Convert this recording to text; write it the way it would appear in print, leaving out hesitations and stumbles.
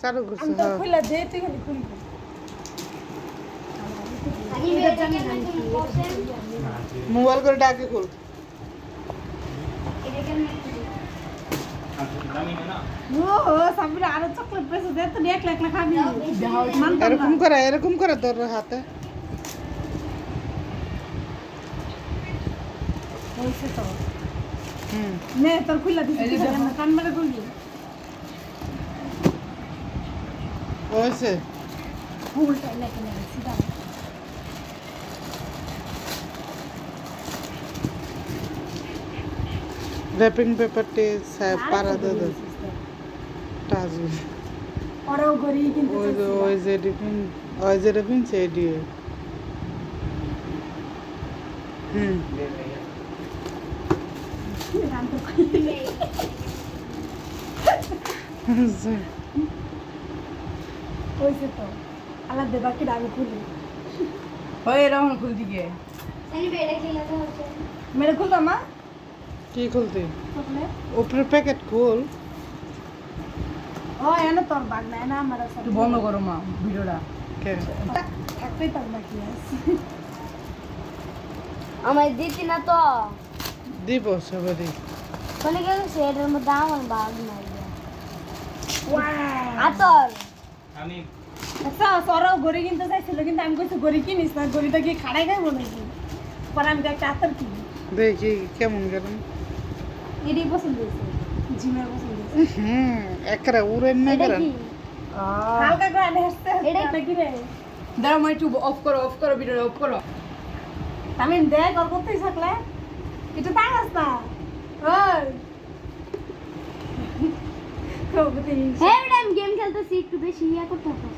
চালু করছে আমি তো খুলে দে তুই খালি খুলবি মোবাইল করে ডাকে খোল ও সাবিরা আরো চকলেট পেছে দে তুই একলা একলা খাবি এরকম করে তোর হাতে হইছে তো হুম নে তোর খুলে দিছি কান মেরে খুলবি হয়েছে ফুলটা লেকে নে সিধা র্যাপিং পেপারটি পারা দিয়ে টাজু ওরাও গরি কিন্তু ওই যে র্যাপিং সেই দিয়ে হুম হইছে তো আলাদা বাকি আমি খুলি ওই এরকম খুল দিকে মেরে খুলতো মা কি খুলতে চকলেট উপরে প্যাকেট খোল ও এনে তোর বাগ না এনে আমার একটু বন্ধ করো মা ভিডিওটা কে একটাই তোর বাকি আছে আমার দিতি না তো দিব সবারই কোনে গেল সেটার মধ্যে আমার বাগ নাই ওয়াও আতর আমি আচ্ছা সরাও গড়ি কিনতে চাইছিল কিন্তু আমি কইছি গড়ি কিনিস না গড়িটা কি খাড়াই খাইবো নাকি পরে আমি একটা আতর কিনি দেখি কেমন গেলাম এটাই পছন্দ হয়েছে জিমের পছন্দ হয়েছে হুম একরা উড়েন না এটা করেন কি হালকা করে আনে হাসতে এটা এটা কি রে দাঁড়াও মা একটু অফ করো ভিডিওটা অফ করো আমি দেখ আর করতেই থাকলে এটা তাকাস না ওই হ্যাঁ ম্যাডাম গেম খেলতেছি একটু বেশি ইয়া করতে হবে